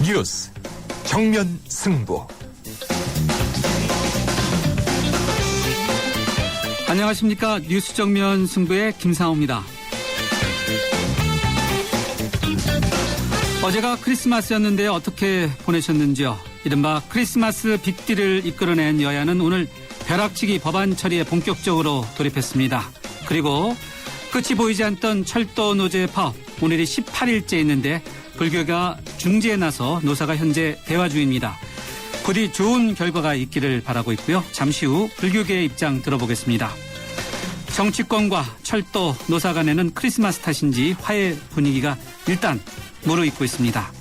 뉴스 정면 승부. 안녕하십니까. 뉴스 정면 승부의 김상호입니다. 어제가 크리스마스였는데 어떻게 보내셨는지요? 이른바 크리스마스 빅딜을 이끌어낸 여야는 오늘 벼락치기 법안 처리에 본격적으로 돌입했습니다. 그리고 끝이 보이지 않던 철도 노제 파업, 오늘이 18일째 있는데 불교가 중재에 나서 노사가 현재 대화 중입니다. 부디 좋은 결과가 있기를 바라고 있고요. 잠시 후 불교계의 입장 들어보겠습니다. 정치권과 철도 노사 간에는 크리스마스 탓인지 화해 분위기가 일단 무르익고 있습니다.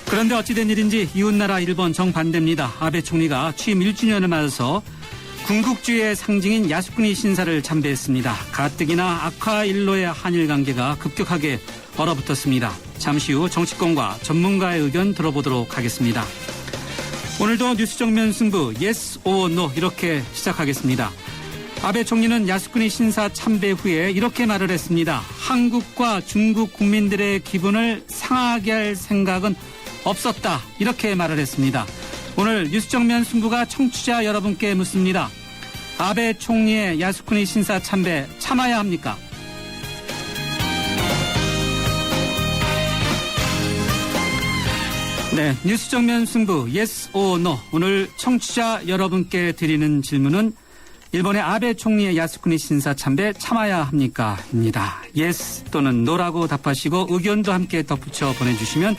그런데 어찌된 일인지 이웃나라 일본 정반대입니다. 아베 총리가 취임 1주년을 맞아서 군국주의의 상징인 야스쿠니 신사를 참배했습니다. 가뜩이나 악화일로의 한일 관계가 급격하게 얼어붙었습니다. 잠시 후 정치권과 전문가의 의견 들어보도록 하겠습니다. 오늘도 뉴스 정면 승부 yes or no 이렇게 시작하겠습니다. 아베 총리는 야스쿠니 신사 참배 후에 이렇게 말을 했습니다. 한국과 중국 국민들의 기분을 상하게 할 생각은 없었다. 이렇게 말을 했습니다. 오늘 뉴스 정면 승부가 청취자 여러분께 묻습니다. 아베 총리의 야스쿠니 신사 참배 참아야 합니까? 네, 뉴스 정면 승부 yes or no. 오늘 청취자 여러분께 드리는 질문은 일본의 아베 총리의 야스쿠니 신사 참배 참아야 합니까? 입니다. yes 또는 no라고 답하시고 의견도 함께 덧붙여 보내주시면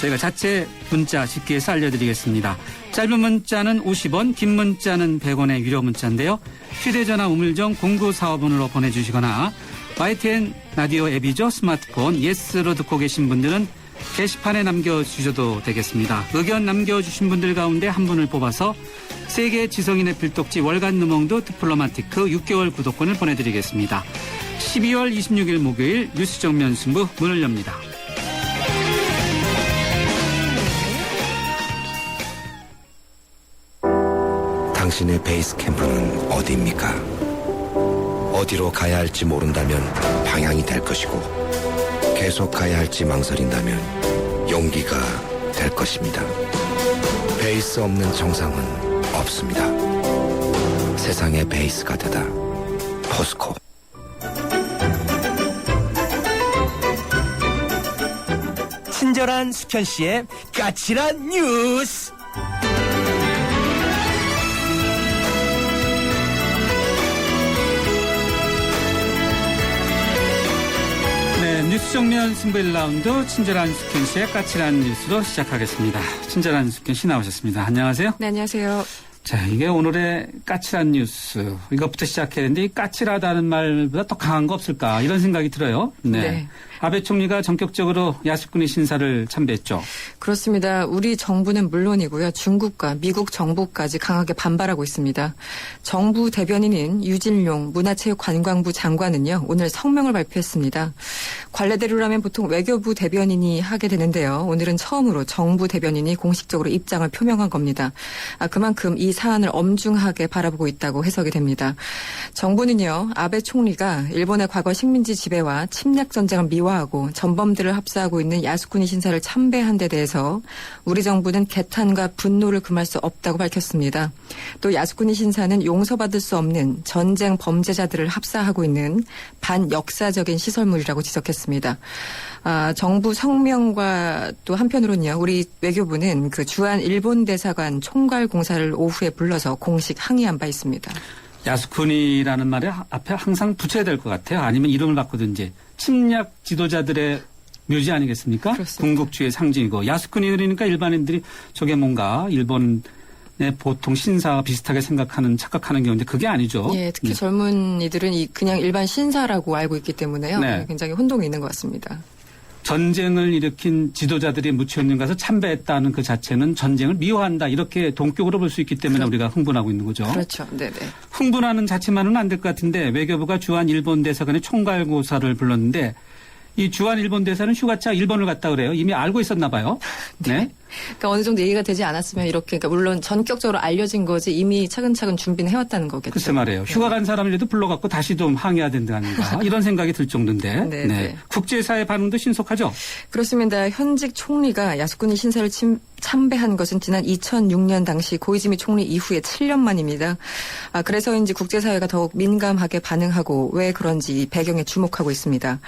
저희가 자체 문자 집계해서 알려드리겠습니다. 짧은 문자는 50원, 긴 문자는 100원의 유료 문자인데요. 휴대전화 우물정 0945번으로 보내주시거나 YTN 라디오 앱이죠. 스마트폰 yes로 듣고 계신 분들은 게시판에 남겨주셔도 되겠습니다. 의견 남겨주신 분들 가운데 한 분을 뽑아서 세계 지성인의 필독지 월간 누몽도 디플로마티크 6개월 구독권을 보내드리겠습니다. 12월 26일 목요일 뉴스 정면 승부 문을 엽니다. 당신의 베이스 캠프는 어디입니까? 어디로 가야 할지 모른다면 방향이 될 것이고 계속 가야 할지 망설인다면 용기가 될 것입니다. 베이스 없는 정상은 없습니다. 세상의 베이스가 되다. 포스코. 친절한 숙현 씨의 까칠한 뉴스. 네, 뉴스 정면 승부 1라운드 친절한 숙현 씨의 까칠한 뉴스로 시작하겠습니다. 친절한 숙현 씨 나오셨습니다. 안녕하세요. 네, 안녕하세요. 자, 이게 오늘의 까칠한 뉴스. 이것부터 시작해야 되는데 이 까칠하다는 말보다 더 강한 거 없을까 이런 생각이 들어요. 네. 아베 총리가 전격적으로 야스쿠니 신사를 참배했죠. 그렇습니다. 우리 정부는 물론이고요. 중국과 미국 정부까지 강하게 반발하고 있습니다. 정부 대변인인 유진룡 문화체육관광부 장관은요. 오늘 성명을 발표했습니다. 관례대로라면 보통 외교부 대변인이 하게 되는데요. 오늘은 처음으로 정부 대변인이 공식적으로 입장을 표명한 겁니다. 그만큼 이 사안을 엄중하게 바라보고 있다고 해석이 됩니다. 정부는요. 아베 총리가 일본의 과거 식민지 지배와 침략 전쟁을 미화하고 전범들을 합사하고 있는 야스쿠니 신사를 참배한 데 대해서 우리 정부는 개탄과 분노를 금할 수 없다고 밝혔습니다. 또 야스쿠니 신사는 용서받을 수 없는 전쟁 범죄자들을 합사하고 있는 반역사적인 시설물이라고 지적했습니다. 정부 성명과 또 한편으로는요. 우리 외교부는 그 주한 일본 대사관 총괄 공사를 오후에 불러서 공식 항의한 바 있습니다. 야스쿠니라는 말에 앞에 항상 붙여야 될 것 같아요. 아니면 이름을 바꾸든지. 침략 지도자들의 묘지 아니겠습니까? 그렇습니다. 군국주의의 상징이고 야스쿠니 그러니까 일반인들이 저게 뭔가 일본의 보통 신사와 비슷하게 착각하는 경우인데 그게 아니죠. 예, 특히 젊은이들은 그냥 일반 신사라고 알고 있기 때문에요. 네. 굉장히 혼동이 있는 것 같습니다. 전쟁을 일으킨 지도자들이 묻혀있는 가서 참배했다는 그 자체는 전쟁을 미화한다 이렇게 동격으로 볼 수 있기 때문에 우리가 흥분하고 있는 거죠. 그렇죠. 네네. 흥분하는 자체만은 안 될 것 같은데 외교부가 주한 일본 대사관의 총괄고사를 불렀는데 이 주한 일본 대사는 휴가차 일본을 갔다 그래요. 이미 알고 있었나 봐요. 네. 그러니까 어느 정도 얘기가 되지 않았으면 이렇게, 그러니까 물론 전격적으로 알려진 거지 이미 차근차근 준비는 해왔다는 거겠죠. 글쎄 말이에요. 휴가 간 사람이라도 불러갖고 다시 좀 항의해야 된다는가 이런 생각이 들 정도인데. 네, 네. 국제사회 반응도 신속하죠? 그렇습니다. 현직 총리가 야스쿠니 신사를 참배한 것은 지난 2006년 당시 고이즈미 총리 이후에 7년 만입니다. 그래서인지 국제사회가 더욱 민감하게 반응하고 왜 그런지 이 배경에 주목하고 있습니다.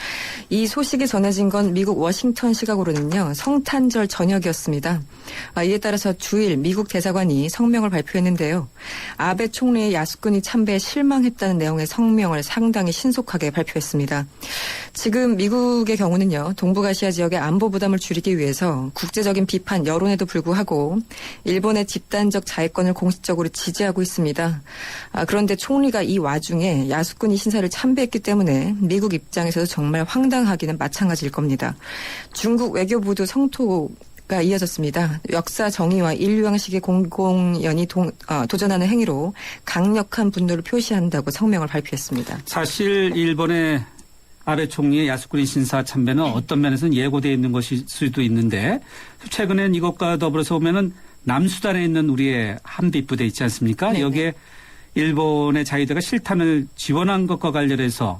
이 소식이 전해진 건 미국 워싱턴 시각으로는요. 성탄절 저녁이었습니다. 이에 따라서 주일 미국 대사관이 성명을 발표했는데요. 아베 총리의 야스쿠니 참배에 실망했다는 내용의 성명을 상당히 신속하게 발표했습니다. 지금 미국의 경우는요. 동북아시아 지역의 안보 부담을 줄이기 위해서 국제적인 비판 여론에도 불구하고 일본의 집단적 자위권을 공식적으로 지지하고 있습니다. 그런데 총리가 이 와중에 야스쿠니 신사를 참배했기 때문에 미국 입장에서도 정말 황당하기는 마찬가지일 겁니다. 중국 외교부도 성토가 이어졌습니다. 역사 정의와 인류 양식의 공공연히 도전하는 행위로 강력한 분노를 표시한다고 성명을 발표했습니다. 사실 일본의 아베 총리의 야스쿠니 신사 참배는 어떤 면에서는 예고되어 있는 것일 수도 있는데 최근엔 이것과 더불어서 보면은 남수단에 있는 우리의 한빛 부대 있지 않습니까? 네네. 여기에 일본의 자위대가 실탄을 지원한 것과 관련해서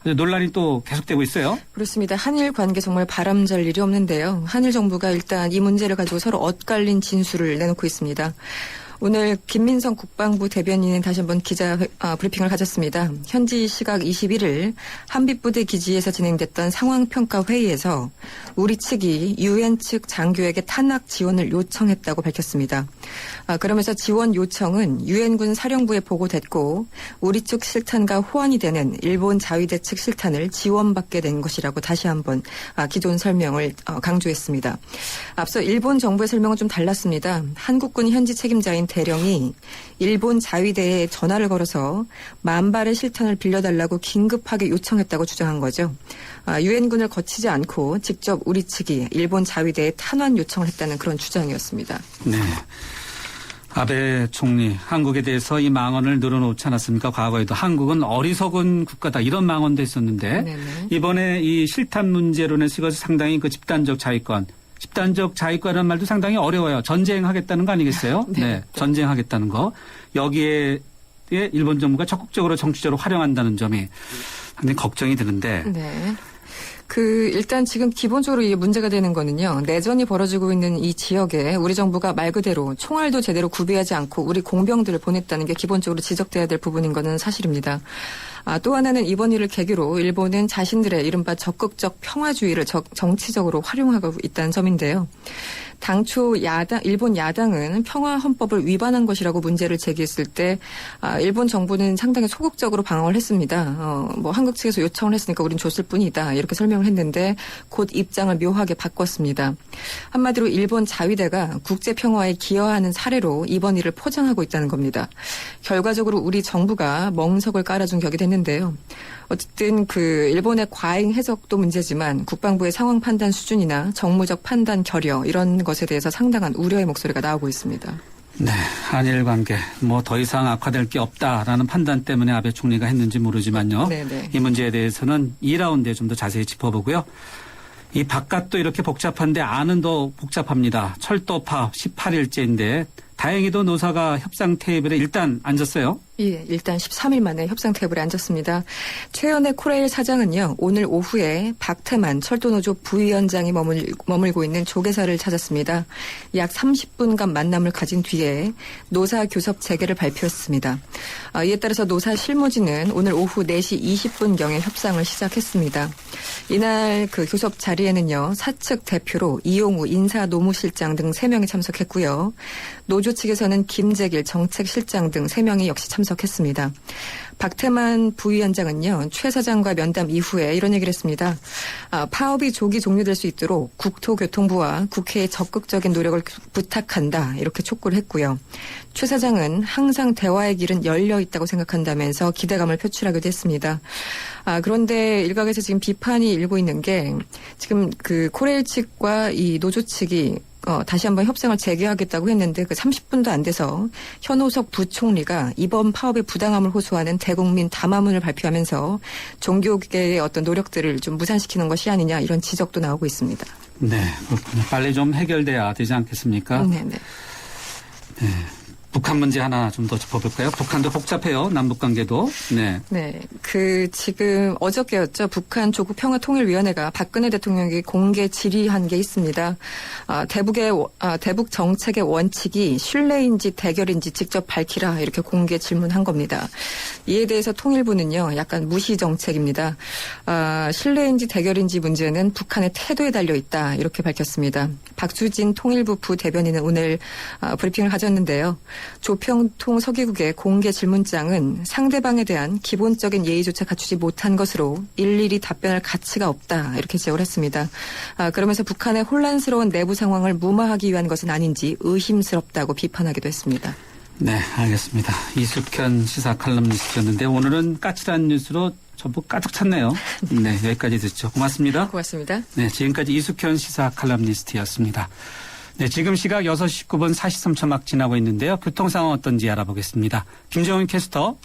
논란이 또 계속되고 있어요. 그렇습니다. 한일 관계 정말 바람잘 일이 없는데요. 한일 정부가 일단 이 문제를 가지고 서로 엇갈린 진술을 내놓고 있습니다. 오늘 김민성 국방부 대변인은 다시 한번 기자 브리핑을 가졌습니다. 현지 시각 21일 한빛부대 기지에서 진행됐던 상황평가 회의에서 우리 측이 유엔 측 장교에게 탄약 지원을 요청했다고 밝혔습니다. 그러면서 지원 요청은 유엔군 사령부에 보고됐고 우리 측 실탄과 호환이 되는 일본 자위대 측 실탄을 지원받게 된 것이라고 다시 한번 기존 설명을 강조했습니다. 앞서 일본 정부의 설명은 좀 달랐습니다. 한국군 현지 책임자인 대령이 일본 자위대에 전화를 걸어서 10,000발의 실탄을 빌려달라고 긴급하게 요청했다고 주장한 거죠. 유엔군을 거치지 않고 직접 우리 측이 일본 자위대에 탄환 요청을 했다는 그런 주장이었습니다. 네. 아베 총리, 한국에 대해서 이 망언을 늘어놓지 않았습니까? 과거에도 한국은 어리석은 국가다 이런 망언도 있었는데 네네. 이번에 이 실탄 문제론에서 이것이 상당히 그 집단적 자위권이라는 말도 상당히 어려워요. 전쟁하겠다는 거 아니겠어요? 네. 전쟁하겠다는 거. 여기에 일본 정부가 적극적으로 정치적으로 활용한다는 점이 상당히 걱정이 드는데. 네. 일단 지금 기본적으로 이게 문제가 되는 거는요. 내전이 벌어지고 있는 이 지역에 우리 정부가 말 그대로 총알도 제대로 구비하지 않고 우리 공병들을 보냈다는 게 기본적으로 지적돼야 될 부분인 거는 사실입니다. 또 하나는 이번 일을 계기로 일본은 자신들의 이른바 적극적 평화주의를 정치적으로 활용하고 있다는 점인데요. 당초 일본 야당은 평화 헌법을 위반한 것이라고 문제를 제기했을 때 일본 정부는 상당히 소극적으로 방어를 했습니다. 한국 측에서 요청을 했으니까 우린 줬을 뿐이다 이렇게 설명을 했는데 곧 입장을 묘하게 바꿨습니다. 한마디로 일본 자위대가 국제 평화에 기여하는 사례로 이번 일을 포장하고 있다는 겁니다. 결과적으로 우리 정부가 멍석을 깔아준 격이 됐는데요. 어쨌든 일본의 과잉 해석도 문제지만 국방부의 상황 판단 수준이나 정무적 판단 결여 이런 것에 대해서 상당한 우려의 목소리가 나오고 있습니다. 네, 한일 관계 더 이상 악화될 게 없다라는 판단 때문에 아베 총리가 했는지 모르지만요. 네네. 이 문제에 대해서는 2라운드에 좀 더 자세히 짚어보고요. 이 바깥도 이렇게 복잡한데 안은 더 복잡합니다. 철도 파업 18일째인데 다행히도 노사가 협상 테이블에 일단 앉았어요. 예, 일단 13일 만에 협상 테이블에 앉았습니다. 최연의 코레일 사장은요, 오늘 오후에 박태만 철도노조 부위원장이 머물고 있는 조계사를 찾았습니다. 약 30분간 만남을 가진 뒤에 노사 교섭 재개를 발표했습니다. 이에 따라서 노사 실무진은 오늘 오후 4시 20분경에 협상을 시작했습니다. 이날 교섭 자리에는요, 사측 대표로 이용우 인사노무실장 등 3명이 참석했고요. 노조 측에서는 김재길 정책실장 등 3명이 역시 참석했습니다. 박태만 부위원장은요. 최 사장과 면담 이후에 이런 얘기를 했습니다. 파업이 조기 종료될 수 있도록 국토교통부와 국회에 적극적인 노력을 부탁한다. 이렇게 촉구를 했고요. 최 사장은 항상 대화의 길은 열려 있다고 생각한다면서 기대감을 표출하기도 했습니다. 그런데 일각에서 지금 비판이 일고 있는 게 지금 코레일 측과 이 노조 측이 다시 한번 협상을 재개하겠다고 했는데 30분도 안 돼서 현호석 부총리가 이번 파업의 부당함을 호소하는 대국민 담화문을 발표하면서 종교계의 어떤 노력들을 좀 무산시키는 것이 아니냐 이런 지적도 나오고 있습니다. 네, 그렇군요. 빨리 좀 해결돼야 되지 않겠습니까? 네네. 북한 문제 하나 좀 더 짚어볼까요? 북한도 복잡해요. 남북 관계도. 네. 네. 지금 어저께였죠. 북한 조국평화통일위원회가 박근혜 대통령에게 공개 질의한 게 있습니다. 대북 정책의 원칙이 신뢰인지 대결인지 직접 밝히라 이렇게 공개 질문한 겁니다. 이에 대해서 통일부는요. 약간 무시 정책입니다. 신뢰인지 대결인지 문제는 북한의 태도에 달려 있다 이렇게 밝혔습니다. 박수진 통일부 부대변인은 오늘 브리핑을 가졌는데요. 조평통 서기국의 공개 질문장은 상대방에 대한 기본적인 예의조차 갖추지 못한 것으로 일일이 답변할 가치가 없다 이렇게 지적을 했습니다. 그러면서 북한의 혼란스러운 내부 상황을 무마하기 위한 것은 아닌지 의심스럽다고 비판하기도 했습니다. 네, 알겠습니다. 이숙현 시사 칼럼니스트였는데 오늘은 까칠한 뉴스로 전부 가득 찼네요. 네, 여기까지 듣죠. 고맙습니다. 고맙습니다. 네, 지금까지 이숙현 시사 칼럼니스트였습니다. 네, 지금 시각 6시 19분 43초 막 지나고 있는데요. 교통 상황 어떤지 알아보겠습니다. 김정은 캐스터.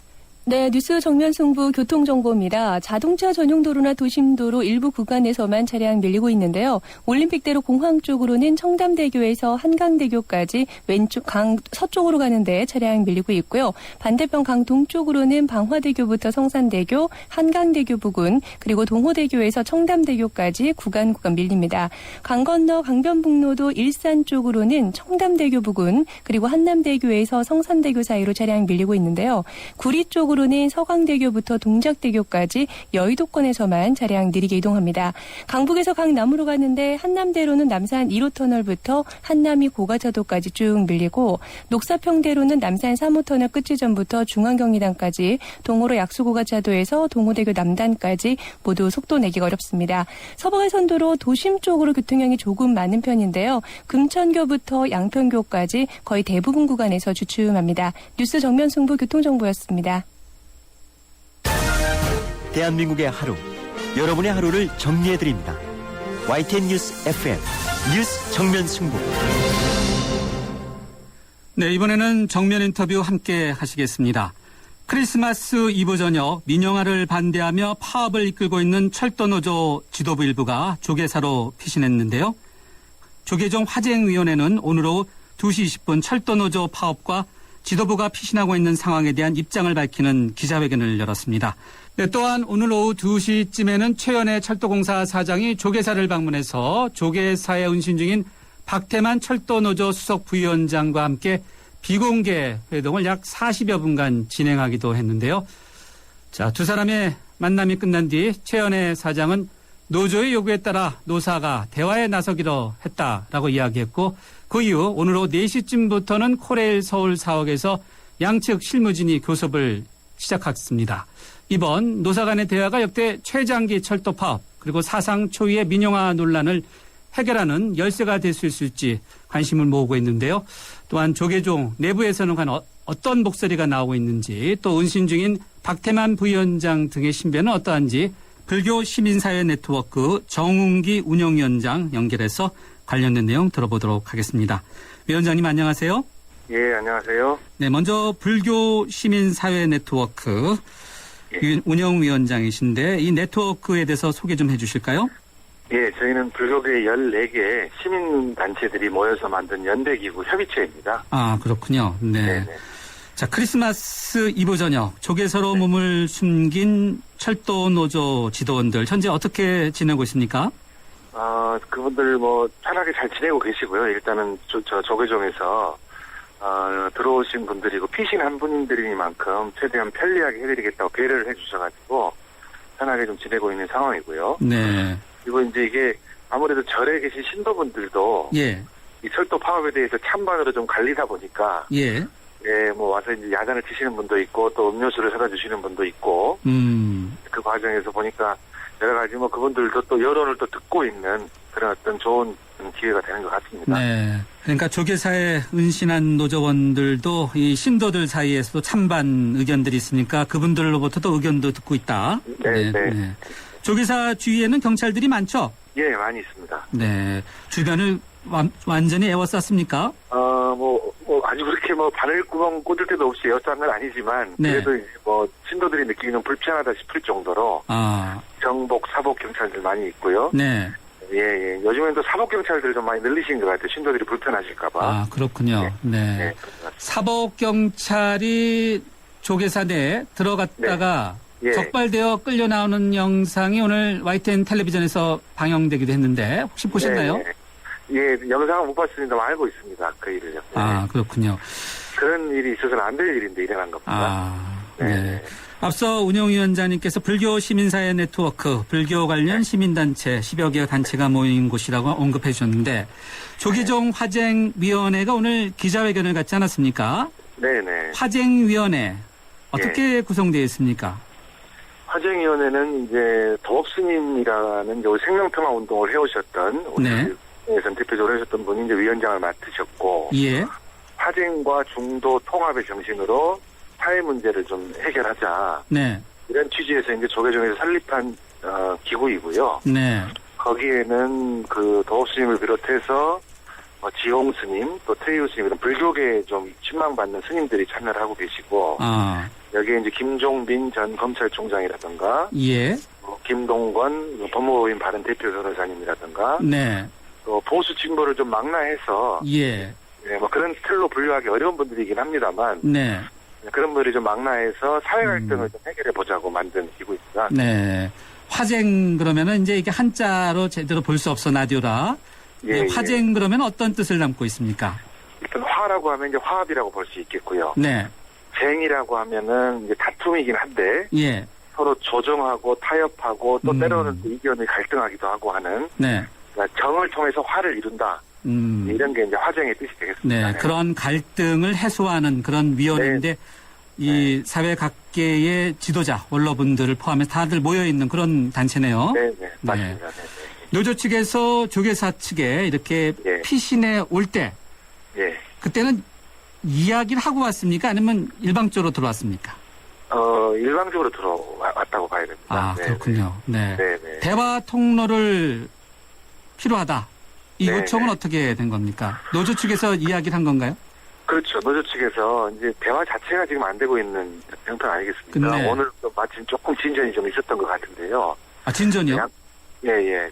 네, 뉴스 정면 승부 교통정보입니다. 자동차 전용도로나 도심도로 일부 구간에서만 차량 밀리고 있는데요. 올림픽대로 공항 쪽으로는 청담대교에서 한강대교까지 왼쪽 강 서쪽으로 가는데 차량 밀리고 있고요. 반대편 강 동쪽으로는 방화대교부터 성산대교, 한강대교 부근, 그리고 동호대교에서 청담대교까지 구간 밀립니다. 강 건너 강변북로도 일산 쪽으로는 청담대교 부근, 그리고 한남대교에서 성산대교 사이로 차량 밀리고 있는데요. 구리 쪽으로는 서강대교부터 동작대교까지 여의도권에서만 차량 느리게 이동합니다. 강북에서 강남으로 가는데 한남대로는 남산 1호터널부터 한남이 고가차도까지 쭉 밀리고, 녹사평대로는 남산 3호터널 끝지점부터 중앙경리단까지, 동호로 약수고가차도에서 동호대교 남단까지 모두 속도 내기가 어렵습니다. 서부간선도로 도심 쪽으로 교통량이 조금 많은 편인데요. 금천교부터 양평교까지 거의 대부분 구간에서 주춤합니다. 뉴스 정면 승부 교통정보였습니다. 대한민국의 하루, 여러분의 하루를 정리해드립니다. YTN 뉴스 FM 뉴스 정면 승부. 네, 이번에는 정면 인터뷰 함께 하시겠습니다. 크리스마스 이브 저녁 민영화를 반대하며 파업을 이끌고 있는 철도노조 지도부 일부가 조계사로 피신했는데요. 조계종 화쟁위원회는 오늘 오후 2시 20분 철도노조 파업과 지도부가 피신하고 있는 상황에 대한 입장을 밝히는 기자회견을 열었습니다. 네, 또한 오늘 오후 2시쯤에는 최연애 철도공사 사장이 조계사를 방문해서 조계사에 운신 중인 박태만 철도노조 수석 부위원장과 함께 비공개 회동을 약 40여 분간 진행하기도 했는데요. 자, 두 사람의 만남이 끝난 뒤 최연애 사장은 노조의 요구에 따라 노사가 대화에 나서기로 했다라고 이야기했고, 그 이후 오늘 오후 4시쯤부터는 코레일 서울 사옥에서 양측 실무진이 교섭을 시작했습니다. 이번 노사 간의 대화가 역대 최장기 철도 파업 그리고 사상 초유의 민영화 논란을 해결하는 열쇠가 될 수 있을지 관심을 모으고 있는데요. 또한 조계종 내부에서는 어떤 목소리가 나오고 있는지, 또 운신 중인 박태만 부위원장 등의 신변은 어떠한지 불교 시민사회 네트워크 정웅기 운영위원장 연결해서 관련된 내용 들어보도록 하겠습니다. 위원장님 안녕하세요. 예, 안녕하세요. 네, 먼저 불교 시민사회 네트워크 운영위원장이신데 이 네트워크에 대해서 소개 좀 해주실까요? 예, 저희는 불교계 14개 시민단체들이 모여서 만든 연대기구 협의체입니다. 아, 그렇군요. 네. 네네. 자, 크리스마스 이브 저녁 조계사로 몸을 숨긴 철도 노조 지도원들 현재 어떻게 지내고 있습니까? 그분들 편하게 잘 지내고 계시고요. 일단은 조계종에서 들어오신 분들이고 피신한 분들이니만큼 최대한 편리하게 해드리겠다고 배려를 해주셔가지고 편하게 좀 지내고 있는 상황이고요. 네. 그리고 이제 이게 아무래도 절에 계신 신도분들도 예. 이 철도 파업에 대해서 찬반으로 좀 갈리다 보니까 예. 예, 와서 이제 야단을 치시는 분도 있고 또 음료수를 사다 주시는 분도 있고 그 과정에서 보니까 여러 가지 그분들도 또 여론을 또 듣고 있는 그런 어떤 좋은 기회가 되는 것 같습니다. 네. 그러니까 조계사에 은신한 노조원들도 이 신도들 사이에서도 찬반 의견들이 있으니까 그분들로부터도 의견도 듣고 있다. 네. 조계사 주위에는 경찰들이 많죠? 예, 많이 있습니다. 네. 주변을 완전히 에워쌌습니까? 아주 그렇게 바늘구멍 꽂을 데도 없이 에워싼 건 아니지만 네. 그래도 신도들이 느끼기는 불편하다 싶을 정도로 정복, 사복 경찰들 많이 있고요. 네. 예. 요즘엔 또 사법경찰들을 좀 많이 늘리신 것 같아요. 신도들이 불편하실까봐. 아, 그렇군요. 네. 네. 사법경찰이 조계사 내에 들어갔다가 네. 예. 적발되어 끌려 나오는 영상이 오늘 YTN 텔레비전에서 방영되기도 했는데 혹시 보셨나요? 네. 예, 영상은 못 봤습니다. 알고 있습니다. 그 일을요. 네. 아, 그렇군요. 그런 일이 있어서는 안 될 일인데 일어난 겁니다. 아, 네. 네. 앞서 운영위원장님께서 불교 시민사회 네트워크, 불교 관련 시민단체 10여 개 단체가 모인 곳이라고 언급해 주셨는데 조기종 화쟁위원회가 오늘 기자회견을 갖지 않았습니까? 네네. 화쟁위원회 어떻게 구성되어 있습니까? 화쟁위원회는 이제 도업스님이라는 요 생명평화 운동을 해오셨던 네. 예선 대표적으로 하셨던 분이 이제 위원장을 맡으셨고 예. 화쟁과 중도 통합의 정신으로 사회 문제를 좀 해결하자 네. 이런 취지에서 이제 조계종에서 설립한 기구이고요. 네. 거기에는 그 도업스님을 비롯해서 지홍 스님, 또 태유 스님 이런 불교계에 좀 신망받는 스님들이 참여를 하고 계시고 아, 여기에 이제 김종빈 전 검찰총장이라든가 예. 김동건 법무부인 바른 대표 변호사님이라든가 네. 또 보수 진보를 좀 망라해서 예. 네, 뭐 그런 틀로 분류하기 어려운 분들이긴 합니다만 네. 그런 분들이 좀 망라해서 사회 갈등을 좀 해결해 보자고 만든 기구입니다. 네. 화쟁 그러면은 이제 이게 한자로 제대로 볼 수 없어 라디오라. 예, 화쟁 그러면 어떤 뜻을 담고 있습니까? 일단 화라고 하면 이제 화합이라고 볼 수 있겠고요. 네. 쟁이라고 하면은 이제 다툼이긴 한데 예. 서로 조정하고 타협하고 또 때로는 또 의견이 갈등하기도 하고 하는 네. 그러니까 정을 통해서 화를 이룬다. 이런 게 이제 화쟁의 뜻이 되겠습니다. 네. 그런 갈등을 해소하는 그런 위원회인데 이 사회 각계의 지도자, 원로분들을 포함해서 다들 모여 있는 그런 단체네요. 네, 맞습니다. 네. 노조 측에서 조계사 측에 이렇게 예. 피신에 올 때 예. 그때는 이야기를 하고 왔습니까? 아니면 일방적으로 들어왔습니까? 일방적으로 들어왔다고 봐야 됩니다. 아, 네, 그렇군요. 네. 네, 네. 대화 통로를 필요하다. 이 네, 요청은 네. 어떻게 된 겁니까? 노조 측에서 이야기를 한 건가요? 그렇죠. 노조 측에서 이제 대화 자체가 지금 안 되고 있는 형편 아니겠습니까? 네. 오늘 또 마침 조금 진전이 좀 있었던 것 같은데요. 아, 진전이요? 예.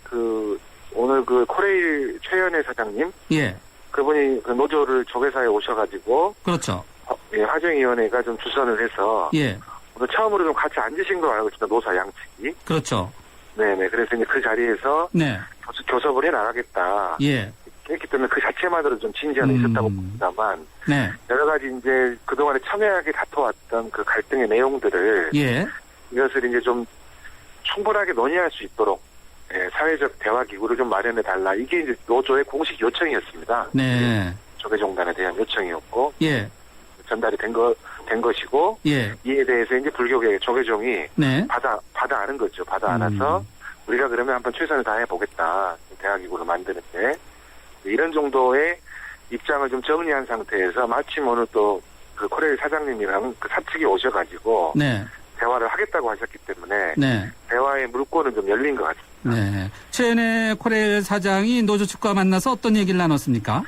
오늘 코레일 최연애 사장님, 예. 그분이 그 노조를 조계사에 오셔가지고, 그렇죠. 화쟁위원회가 좀 주선을 해서, 예. 오늘 처음으로 좀 같이 앉으신 걸 알고 있습니다. 노사 양측이. 그렇죠. 네네. 그래서 이제 그 자리에서 네. 교섭을 해 나가겠다. 예. 그렇기 때문에 그 자체만으로 좀 진전이 있었다고 봅니다만, 네. 여러 가지 이제 그동안에 첨예하게 다퉈왔던 그 갈등의 내용들을, 예. 이것을 이제 좀 충분하게 논의할 수 있도록, 사회적 대화 기구를 좀 마련해 달라. 이게 이제 노조의 공식 요청이었습니다. 네. 조계종단에 대한 요청이었고, 예. 전달이 된 것이고, 예. 이에 대해서 이제 불교계 조계종이 네. 받아 안은 거죠. 받아 안아서, 우리가 그러면 한번 최선을 다해 보겠다. 대화 기구를 만드는데, 이런 정도의 입장을 좀 정리한 상태에서 마침 오늘 또 그 코레일 사장님이랑 그 사측이 오셔가지고, 네. 대화를 하겠다고 하셨기 때문에, 네. 대화의 물꼬는 좀 열린 것 같습니다. 네. 최은혜 코레일 사장이 노조 측과 만나서 어떤 얘기를 나눴습니까?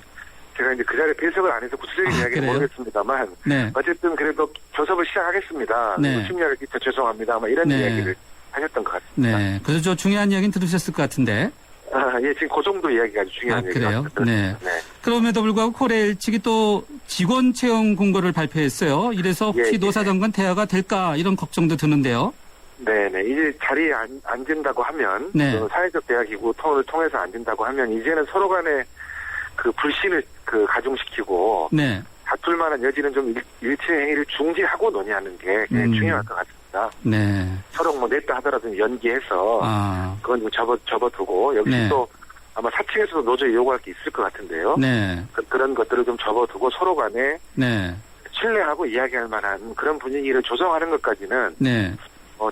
제가 이제 그 자리에 배석을 안 해서 구체적인 이야기는 그래요? 모르겠습니다만, 네. 어쨌든 그래도 교섭을 시작하겠습니다. 네. 심려를 끼쳐 죄송합니다. 이런 네. 이야기를 하셨던 것 같습니다. 네. 그래서 저 중요한 이야기는 들으셨을 것 같은데. 예, 지금 그 정도 이야기가 아주 중요한 얘기가 그래요? 네. 네. 그럼에도 불구하고 코레일 측이 또 직원 채용 공고를 발표했어요. 이래서 혹시 예. 노사정간 대화가 될까 이런 걱정도 드는데요. 네네. 이제 자리에 앉은다고 하면, 네. 그 사회적 대화 기구 통을 통해서 앉은다고 하면, 이제는 서로 간에 그 불신을 가중시키고, 네. 다툴 만한 여지는 좀 일체 행위를 중지하고 논의하는 게 굉장히 중요할 것 같습니다. 네. 서로 냈다 하더라도 연기해서, 그건 좀 접어두고, 여기서 네. 또 아마 사측에서도 노조에 요구할 게 있을 것 같은데요. 네. 그런 것들을 좀 접어두고 서로 간에 네. 신뢰하고 이야기할 만한 그런 분위기를 조성하는 것까지는 네.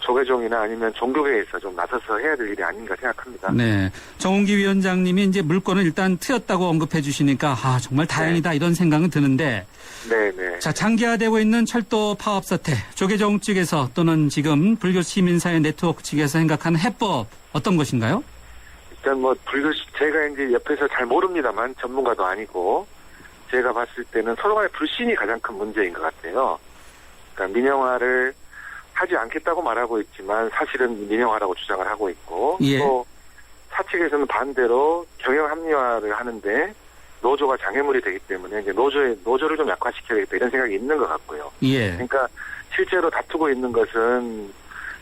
조계종이나 아니면 종교계에서 좀 나서서 해야 될 일이 아닌가 생각합니다. 네. 정홍기 위원장님이 이제 물건을 일단 트였다고 언급해 주시니까 정말 다행이다 이런 생각은 드는데 네네. 자, 장기화되고 있는 철도 파업 사태, 조계종 측에서 또는 지금 불교 시민사회 네트워크 측에서 생각하는 해법 어떤 것인가요? 일단 제가 이제 옆에서 잘 모릅니다만 전문가도 아니고 제가 봤을 때는 서로 간의 불신이 가장 큰 문제인 것 같아요. 그러니까 민영화를 하지 않겠다고 말하고 있지만 사실은 민영화라고 주장을 하고 있고 예. 또 사측에서는 반대로 경영 합리화를 하는데 노조가 장애물이 되기 때문에 이제 노조를 좀 약화시켜야겠다 이런 생각이 있는 것 같고요. 예. 그러니까 실제로 다투고 있는 것은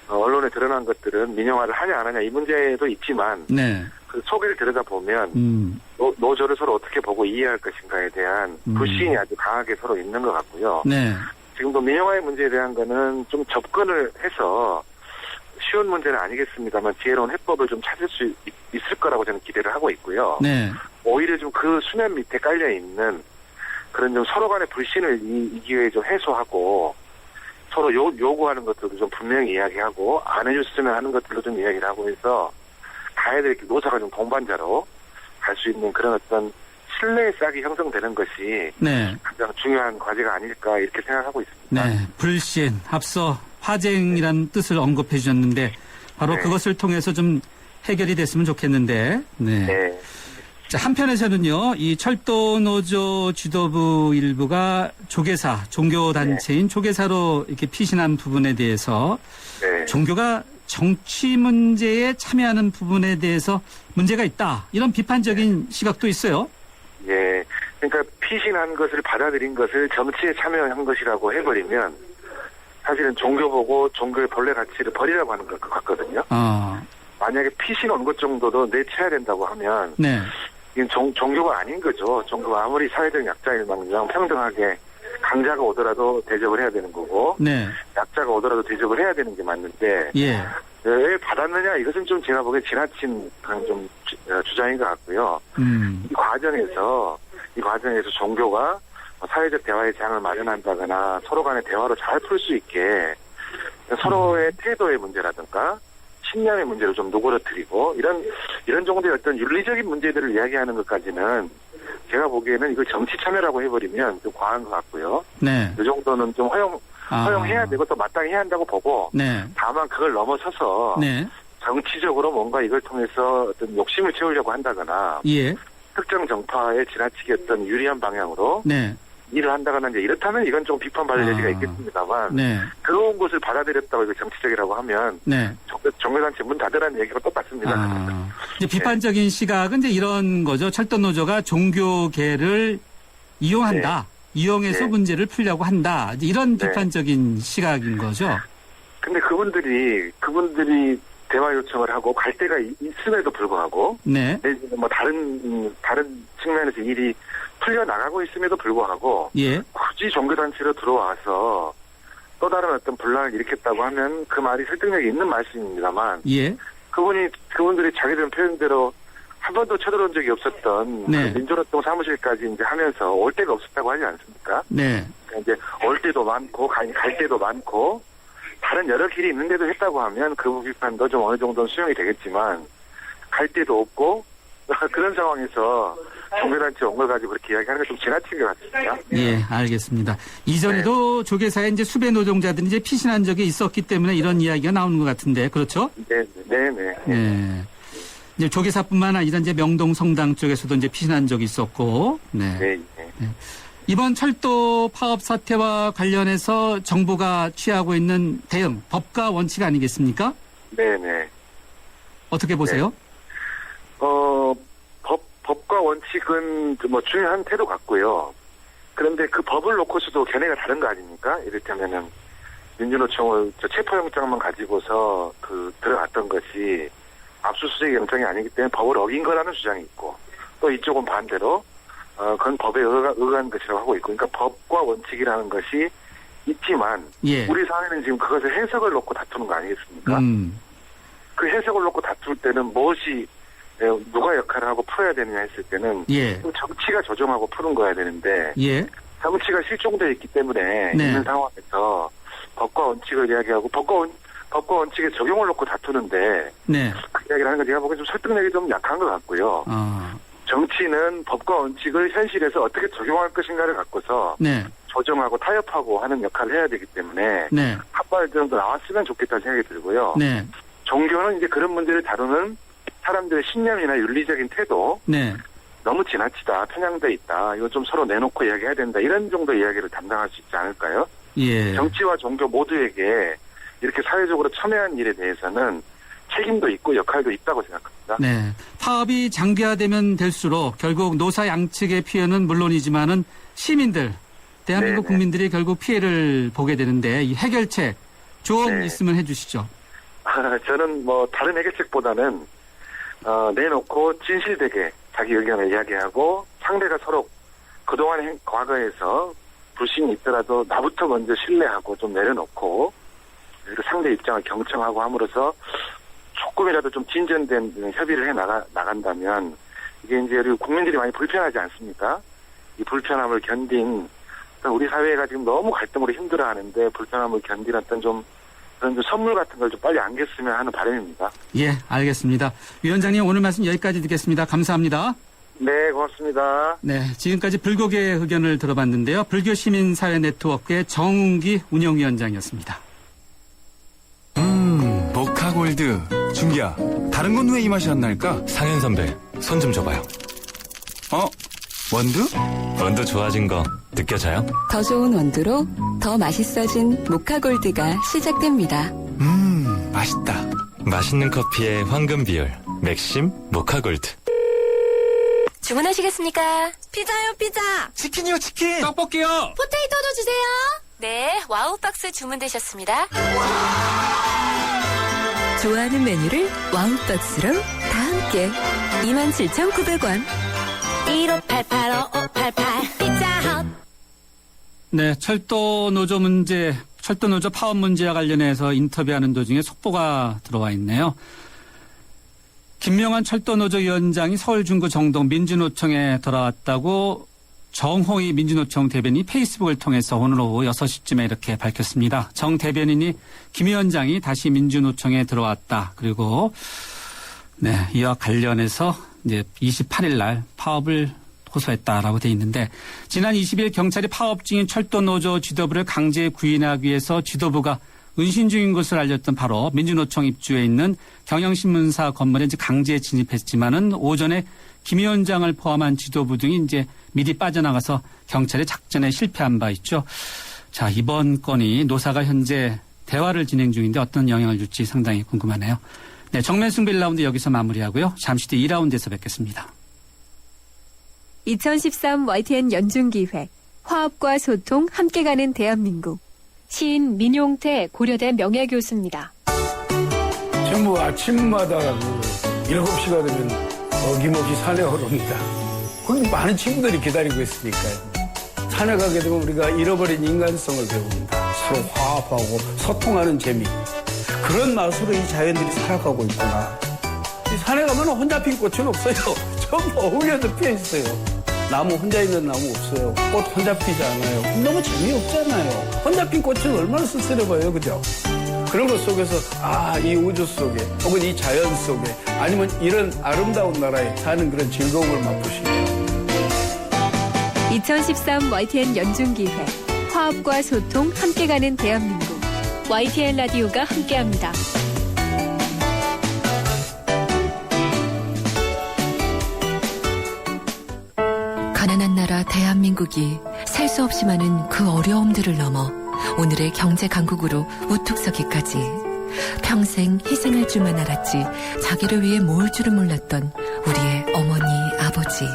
언론에 드러난 것들은 민영화를 하냐 안 하냐 이 문제도 있지만 네. 그 속을 들여다보면 노조를 서로 어떻게 보고 이해할 것인가에 대한 불신이 아주 강하게 서로 있는 것 같고요. 네. 지금도 민영화의 문제에 대한 거는 좀 접근을 해서 쉬운 문제는 아니겠습니다만 지혜로운 해법을 좀 찾을 수 있을 거라고 저는 기대를 하고 있고요. 네. 오히려 좀 그 수면 밑에 깔려 있는 그런 좀 서로 간의 불신을 이 기회에 좀 해소하고 서로 요구하는 것들도 좀 분명히 이야기하고 안 해줬으면 하는 것들도 좀 이야기를 하고 해서 가야 될 노사가 좀 동반자로 갈 수 있는 그런 어떤 신뢰의 싹이 형성되는 것이 네. 가장 중요한 과제가 아닐까 이렇게 생각하고 있습니다. 네. 불신, 앞서 화쟁이라는 뜻을 언급해 주셨는데 바로 네. 그것을 통해서 좀 해결이 됐으면 좋겠는데. 네. 네. 자, 한편에서는요, 이 철도노조 지도부 일부가 조계사, 종교단체인 조계사로 이렇게 피신한 부분에 대해서 네. 종교가 정치 문제에 참여하는 부분에 대해서 문제가 있다. 이런 비판적인 시각도 있어요. 예. 그러니까 피신한 것을 받아들인 것을 정치에 참여한 것이라고 해버리면 사실은 종교 보고 종교의 본래 가치를 버리라고 하는 것 같거든요. 만약에 피신 온 것 정도도 내쳐야 된다고 하면 네. 이건 종교가 아닌 거죠. 종교가 아무리 사회적 약자일망정 평등하게 강자가 오더라도 대접을 해야 되는 거고 네. 약자가 오더라도 대접을 해야 되는 게 맞는데 예. 왜 받았느냐 이것은 좀 제가 보기엔 지나친 그런 좀 주장인 것 같고요. 이 과정에서 종교가 사회적 대화의 장을 마련한다거나 서로 간의 대화로 잘 풀 수 있게 서로의 태도의 문제라든가 신념의 문제를 좀 누그러뜨리고 이런 정도의 어떤 윤리적인 문제들을 이야기하는 것까지는 제가 보기에는 이걸 정치 참여라고 해버리면 좀 과한 것 같고요. 네. 이 정도는 좀 허용해야 되고 또 마땅히 해야 한다고 보고 네. 다만 그걸 넘어서서 네. 정치적으로 뭔가 이걸 통해서 어떤 욕심을 채우려고 한다거나 예. 특정 정파에 지나치게 어떤 유리한 방향으로 네. 일을 한다거나 이제 이렇다면 이건 좀 비판받을 여지가 있겠습니다만 네. 그런 것을 받아들였다고 이거 정치적이라고 하면 네. 종교단체 문 닫으라는 얘기가 똑같습니다. 이제 비판적인 시각은 이제 이런 거죠. 철도노조가 종교계를 이용한다. 이용해서 네. 문제를 풀려고 한다. 이제 이런 네. 비판적인 시각인 거죠. 근데 그분들이 대화 요청을 하고 갈 데가 있음에도 불구하고 네. 뭐 다른 측면에서 일이 풀려 나가고 있음에도 불구하고 예. 굳이 종교단체로 들어와서 또 다른 어떤 분란을 일으켰다고 하면 그 말이 설득력이 있는 말씀입니다만 예. 그분들이 자기들 표현대로 한 번도 쳐들어온 적이 없었던 네. 그 민주노총 사무실까지 이제 하면서 올 데가 없었다고 하지 않습니까? 네. 그러니까 이제 올 때도 많고 갈 때도 많고 다른 여러 길이 있는데도 했다고 하면 그 비판도 좀 어느 정도는 수용이 되겠지만 갈 데도 없고 그런 상황에서 종교단체 온 걸 가지고 그렇게 이야기하는 게 좀 지나친 것 같습니다. 예, 알겠습니다. 이전에도 조계사에 이제 수배 노동자들이 이제 피신한 적이 있었기 때문에 이런 이야기가 나오는 것 같은데, 그렇죠? 네. 예. 이제 조계사뿐만 아니라 이제 명동 성당 쪽에서도 이제 피신한 적이 있었고, 네. 네. 이번 철도 파업 사태와 관련해서 정부가 취하고 있는 대응, 법과 원칙 아니겠습니까? 네. 어떻게 보세요? 법과 원칙은 뭐 중요한 태도 같고요. 그런데 그 법을 놓고서도 견해가 다른 거 아닙니까? 이를테면은 민주노총을 체포영장만 가지고서 들어갔던 것이 압수수색 영장이 아니기 때문에 법을 어긴 거라는 주장이 있고 또 이쪽은 반대로 그건 법에 의거한 것이라고 하고 있고 그러니까 법과 원칙이라는 것이 있지만 예. 우리 사회는 지금 그것을 해석을 놓고 다투는 거 아니겠습니까? 그 해석을 놓고 다툴 때는 무엇이 누가 역할을 하고 풀어야 되느냐 했을 때는 예. 정치가 조정하고 푸는 거야 되는데 예. 정치가 실종되어 있기 때문에 네. 있는 상황에서 법과 원칙을 이야기하고 법과 원칙의 적용을 놓고 다투는데 네. 그 이야기를 하는 건 제가 보기엔 좀 설득력이 좀 약한 것 같고요. 정치는 법과 원칙을 현실에서 어떻게 적용할 것인가를 갖고서 네. 조정하고 타협하고 하는 역할을 해야 되기 때문에 네. 한 발 정도 나왔으면 좋겠다는 생각이 들고요. 네. 종교는 이제 그런 문제를 다루는 사람들의 신념이나 윤리적인 태도 네. 너무 지나치다, 편향돼 있다, 이거 좀 서로 내놓고 이야기해야 된다 이런 정도 이야기를 담당할 수 있지 않을까요? 예. 정치와 종교 모두에게 이렇게 사회적으로 첨예한 일에 대해서는 책임도 있고 역할도 있다고 생각합니다. 네. 파업이 장기화되면 될수록 결국 노사 양측의 피해는 물론이지만은 시민들, 대한민국 네네. 국민들이 결국 피해를 보게 되는데 이 해결책 조언 네. 있으면 해주시죠. 저는 뭐 다른 해결책보다는 내놓고 진실되게 자기 의견을 이야기하고 상대가 서로 그동안 과거에서 불신이 있더라도 나부터 먼저 신뢰하고 좀 내려놓고 그리고 상대 입장을 경청하고 함으로써 조금이라도 좀 진전된 협의를 해 나간다면 이게 이제 우리 국민들이 많이 불편하지 않습니까? 이 불편함을 견딘 우리 사회가 지금 너무 갈등으로 힘들어하는데 불편함을 견디는 어떤 좀 그런 좀 선물 같은 걸 좀 빨리 안겼으면 하는 바람입니다. 예, 알겠습니다. 위원장님 오늘 말씀 여기까지 듣겠습니다. 감사합니다. 네, 고맙습니다. 네, 지금까지 불교계의 의견을 들어봤는데요. 불교시민사회 네트워크의 정웅기 운영위원장이었습니다. 모카골드. 준기야, 다른 건 왜 이 맛이 안 날까? 상현 선배, 손 좀 줘봐요. 원두? 원두 좋아진 거 느껴져요? 더 좋은 원두로 더 맛있어진 모카골드가 시작됩니다. 맛있다. 맛있는 커피의 황금 비율, 맥심 모카골드. 주문하시겠습니까? 피자요, 피자. 치킨이요, 치킨. 떡볶이요. 포테이토도 주세요. 네, 와우박스 주문되셨습니다. 좋아하는 메뉴를 와우박스로 다 함께 27,900원. 1588-5588 피자헛. 네, 철도 노조 파업 문제와 관련해서 인터뷰하는 도중에 속보가 들어와 있네요. 김명환 철도노조위원장이 서울중구 정동 민주노총에 돌아왔다고 정호희 민주노총 대변인이 페이스북을 통해서 오늘 오후 6시쯤에 이렇게 밝혔습니다. 정 대변인이 김 위원장이 다시 민주노총에 들어왔다. 그리고 네, 이와 관련해서 이제 28일 날 파업을 호소했다라고 돼 있는데 지난 20일 경찰이 파업 중인 철도노조 지도부를 강제 구인하기 위해서 지도부가 은신 중인 것을 알렸던 바로 민주노총 입주에 있는 경영신문사 건물에 이제 강제 진입했지만은 오전에 김 위원장을 포함한 지도부 등이 이제 미리 빠져나가서 경찰의 작전에 실패한 바 있죠. 자, 이번 건이 노사가 현재 대화를 진행 중인데 어떤 영향을 줄지 상당히 궁금하네요. 네, 정면 승부 1라운드 여기서 마무리하고요. 잠시 뒤 2라운드에서 뵙겠습니다. 2013 YTN 연중기획 화합과 소통 함께 가는 대한민국 시인 민용태 고려대 명예교수입니다. 전부 아침마다 7시가 되면 어김없이 산에 오릅니다. 거기 많은 친구들이 기다리고 있으니까요. 산에 가게 되면 우리가 잃어버린 인간성을 배웁니다. 서로 화합하고 소통하는 재미. 그런 맛으로 이 자연들이 살아가고 있구나. 이 산에 가면 혼자 핀 꽃은 없어요. 전부 어울려서 피어 있어요. 나무 혼자 있는 나무 없어요. 꽃 혼자 피지 않아요. 너무 재미없잖아요. 혼자 핀 꽃은 얼마나 쓸쓸해 보여요. 그죠? 그런 것 속에서 이 우주 속에 혹은 이 자연 속에 아니면 이런 아름다운 나라에 사는 그런 즐거움을 맛보시죠. 2013 YTN 연중기획 화합과 소통 함께 가는 대한민국 YTN 라디오가 함께합니다. 가난한 나라 대한민국이 셀 수 없이 많은 그 어려움들을 넘어 오늘의 경제 강국으로 우뚝 서기까지 평생 희생할 줄만 알았지 자기를 위해 모을 줄은 몰랐던 우리의 어머니, 아버지.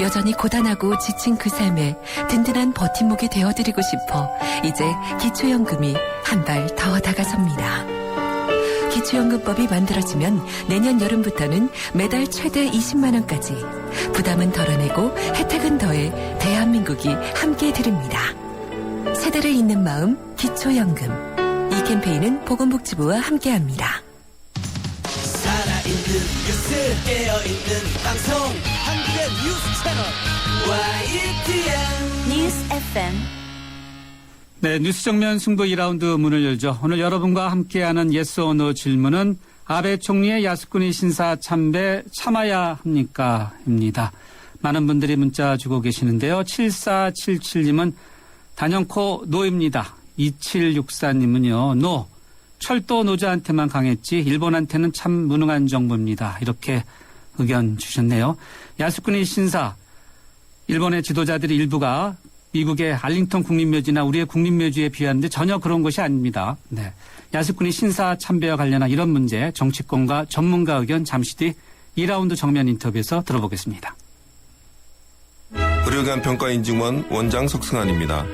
여전히 고단하고 지친 그 삶에 든든한 버팀목이 되어드리고 싶어 이제 기초연금이 한 발 더 다가섭니다. 기초연금법이 만들어지면 내년 여름부터는 매달 최대 20만 원까지 부담은 덜어내고 혜택은 더해 대한민국이 함께 드립니다. 세대를 잇는 마음 기초연금. 이 캠페인은 보건복지부와 함께합니다. 살아있는 뉴스 깨어있는 방송 한국의 뉴스 채널 YTN 뉴스 FM. 네, 뉴스 정면 승부 2라운드 문을 열죠. 오늘 여러분과 함께하는 yes or no 질문은 아베 총리의 야스쿠니 신사 참배 참아야 합니까? 입니다. 많은 분들이 문자 주고 계시는데요. 7477님은 단연코 노입니다. 2764님은요. 노. 철도 노조한테만 강했지 일본한테는 참 무능한 정부입니다. 이렇게 의견 주셨네요. 야스쿠니 신사. 일본의 지도자들이 일부가 미국의 알링턴 국립묘지나 우리의 국립묘지에 비하는데 전혀 그런 것이 아닙니다. 네. 야스쿠니 신사 참배와 관련한 이런 문제 정치권과 전문가 의견 잠시 뒤 2라운드 정면 인터뷰에서 들어보겠습니다. 의료기관 평가인증원 원장 석승환입니다.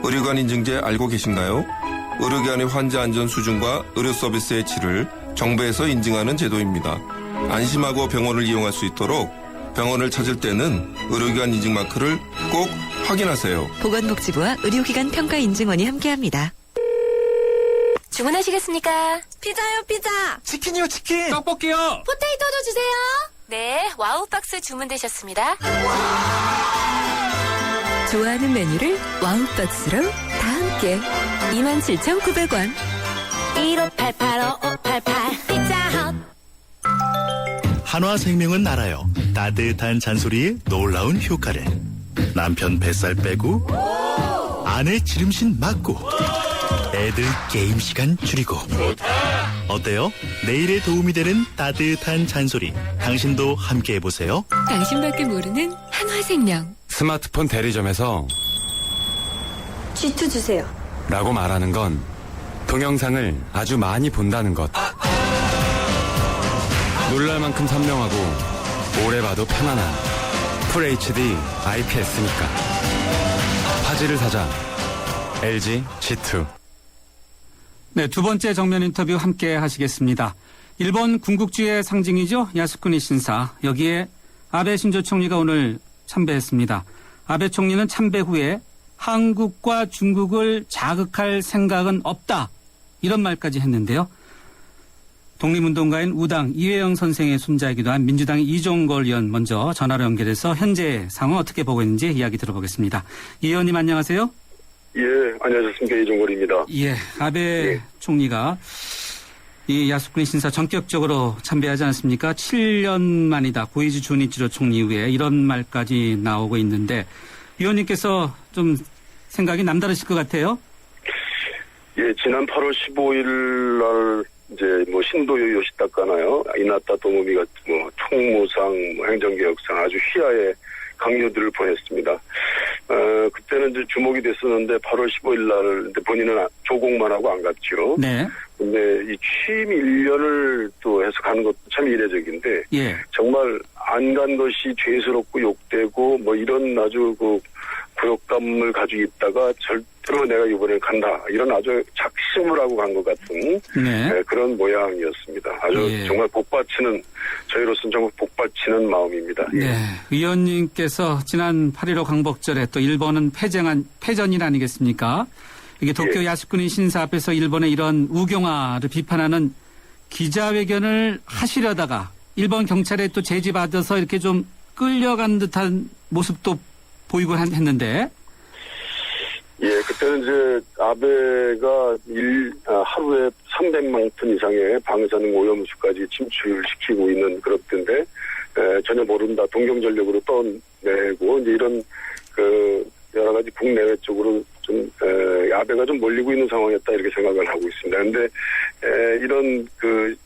의료기관 인증제 알고 계신가요? 의료기관의 환자 안전 수준과 의료 서비스의 질을 정부에서 인증하는 제도입니다. 안심하고 병원을 이용할 수 있도록 병원을 찾을 때는 의료기관 인증 마크를 꼭 확인하세요. 보건복지부와 의료기관 평가인증원이 함께합니다. 주문하시겠습니까? 피자요, 피자. 치킨이요, 치킨. 떡볶이요. 포테이토도 주세요. 네, 와우 박스 주문되셨습니다. 좋아하는 메뉴를 와우박스로 다 함께 27,900원. 1588-5588 피자헛. 한화생명은 알아요. 따뜻한 잔소리에 놀라운 효과를. 남편 뱃살 빼고 아내 지름신 막고 애들 게임 시간 줄이고. 어때요? 내일에 도움이 되는 따뜻한 잔소리. 당신도 함께 해보세요. 당신밖에 모르는 한화생명. 스마트폰 대리점에서 G2 주세요. 라고 말하는 건 동영상을 아주 많이 본다는 것. 놀랄 만큼 선명하고 오래 봐도 편안한 FHD IPS니까. 화질을 사자. LG G2. 네, 두 번째 정면 인터뷰 함께 하시겠습니다. 일본 군국주의의 상징이죠. 야스쿠니 신사. 여기에 아베 신조 총리가 오늘 참배했습니다. 아베 총리는 참배 후에 한국과 중국을 자극할 생각은 없다. 이런 말까지 했는데요. 독립운동가인 우당 이회영 선생의 손자이기도 한 민주당의 이종걸 의원 먼저 전화로 연결해서 현재 상황 어떻게 보고 있는지 이야기 들어보겠습니다. 이 의원님 안녕하세요. 예, 안녕하셨습니까. 이종걸입니다. 예, 아베 총리가 이 야스쿠니 신사 전격적으로 참배하지 않았습니까? 7년 만이다. 고이즈 주니치로 총리 이후에 이런 말까지 나오고 있는데 위원님께서 좀 생각이 남다르실 것 같아요. 예, 지난 8월 15일 날 이제 뭐 신도요 요시다카나요, 이나타 도모미가 뭐 총무상, 뭐 행정개혁상 아주 휘하의 강요들을 보냈습니다. 그때는 이제 주목이 됐었는데 8월 15일 날 본인은 조공만 하고 안 갔죠. 네. 근데 이 취임 1년을 또 해서 가는 것도 참 이례적인데 예. 정말 안 간 것이 죄스럽고 욕되고 뭐 이런 아주 그 굴욕감을 가지고 있다가 절대로 내가 이번에 간다 이런 아주 작심을 하고 간 것 같은 네. 그런 모양이었습니다. 아주 예. 정말 복받치는 저희로서는 정말 복받치는 마음입니다. 네. 의원님께서 지난 8.15 광복절에 또 일본은 패전일 아니겠습니까? 이게 도쿄 예. 야스쿠니 신사 앞에서 일본의 이런 우경화를 비판하는 기자회견을 하시려다가 일본 경찰에 또 제지받아서 이렇게 좀 끌려간 듯한 모습도 보이곤 했는데. 예, 그때는 이제 아베가 하루에 300만 톤 이상의 방사능 오염수까지 침출시키고 있는 그럴 텐데 전혀 모른다. 동경전력으로 떠내고 이제 이런 그 여러 가지 국내외 쪽으로 좀 아베가 좀 몰리고 있는 상황이었다 이렇게 생각을 하고 있습니다. 그런데 이런 그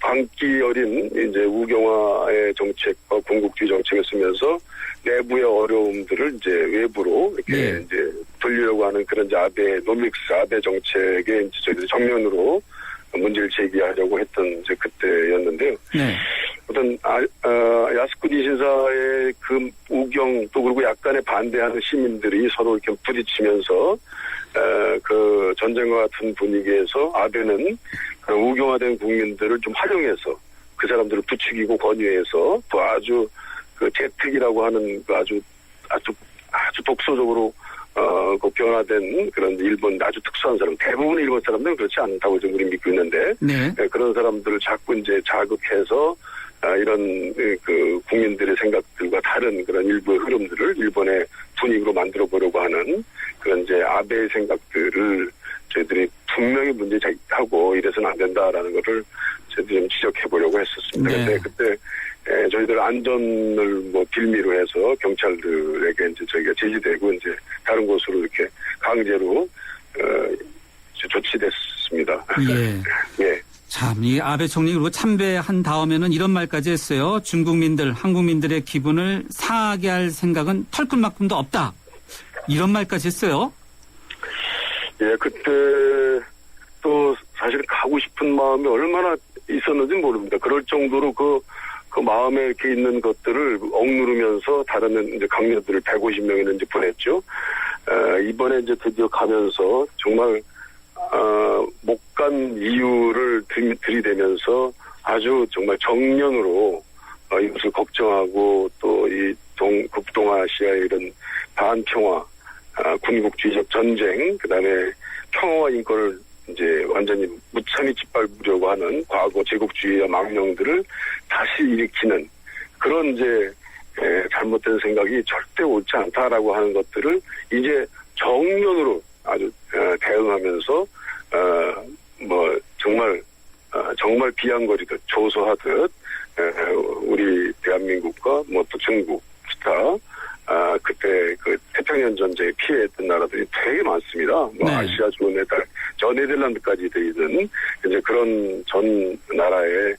광기 어린 이제 우경화의 정책과 군국주의 정책을 쓰면서 내부의 어려움들을 이제 외부로 이렇게 이제 돌리려고 하는 그런 이제 아베 노믹스 아베 정책에 이제 저희들이 정면으로 문제를 제기하려고 했던 이제 그때였는데요. 네. 어떤 야스쿠니 신사의 그 우경 또 그리고 약간의 반대하는 시민들이 서로 이렇게 부딪히면서 그 전쟁과 같은 분위기에서 아베는 우경화된 국민들을 좀 활용해서 그 사람들을 부추기고 권유해서 또 아주 그 제특이라고 하는 그 아주 독소적으로 그 변화된 그런 일본 아주 특수한 사람, 대부분 일본 사람들은 그렇지 않다고 좀 우리 믿고 있는데, 네. 그런 사람들을 자꾸 이제 자극해서 이런 그 국민들의 생각들과 다른 그런 일부의 흐름들을 일본의 분위기로 만들어 보려고 하는 그런 이제 아베의 생각들을 저희들이 분명히 문제제기하고 이래서는 안 된다라는 거를 저희들이 좀 지적해 보려고 했었습니다. 네. 근데 그때 저희들 안전을 뭐 빌미로 해서 경찰들에게 이제 저희가 제지되고 이제 다른 곳으로 이렇게 강제로 조치됐습니다. 예. 예. 참, 이 아베 총리 그리고 참배한 다음에는 이런 말까지 했어요. 중국민들, 한국민들의 기분을 상하게 할 생각은 털끝만큼도 없다. 이런 말까지 했어요. 예, 그때 또 사실 가고 싶은 마음이 얼마나 있었는지 모릅니다. 그럴 정도로 그 마음에 이렇게 있는 것들을 억누르면서 다른 이제 강요들을 150명이나 이제 보냈죠. 이번에 이제 드디어 가면서 정말 못 간 이유를 들이대면서 아주 정말 정면으로 이것을 걱정하고 또 이 북동아시아의 이런 반평화, 군국주의적 전쟁, 그다음에 평화와 인권을 이제 완전히 무참히 짓밟으려고 하는 과거 제국주의와 망명들을 다시 일으키는 그런 이제 잘못된 생각이 절대 옳지 않다라고 하는 것들을 이제 정면으로 아주 대응하면서 뭐 정말 비양거리듯 조소하듯 우리 대한민국과 뭐 또 중국 기타 그때 그 태평양 전쟁에 피해했던 나라들이 되게 많습니다. 뭐 아시아 저 네덜란드까지 되는 이제 그런 전 나라의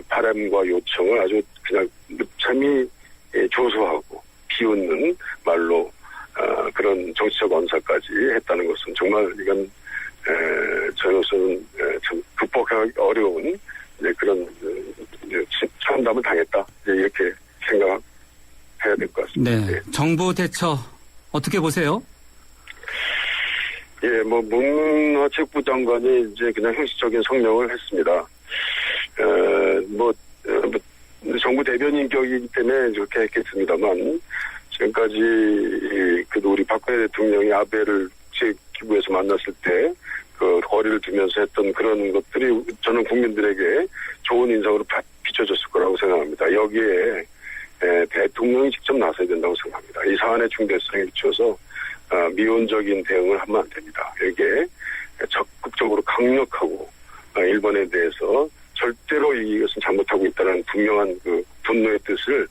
바람과 요청을 아주 그냥 무참히 조소하고 비웃는 말로 그런 정치적 언사까지 했다는 것은 정말 이건 저로서는 참 극복하기 어려운 이제 그런 참담을 당했다 이렇게 생각해야 될 것 같습니다. 네, 정부 대처 어떻게 보세요? 예, 뭐 문화체육부 장관이 이제 그냥 형식적인 성명을 했습니다. 정부 대변인 격이기 때문에 그렇게 했겠습니다만 지금까지 그래도 우리 박근혜 대통령이 아베를 제 기부에서 만났을 때 그 거리를 두면서 했던 그런 것들이 저는 국민들에게 좋은 인상으로 비춰졌을 거라고 생각합니다. 여기에 대통령이 직접 나서야 된다고 생각합니다. 이 사안의 중대성에 비춰서 미온적인 대응을 하면 안 됩니다. 여기에 적극적으로 강력하고 일본에 대해서 절대로 이것은 잘못하고 있다는 분명한 그 분노의 뜻을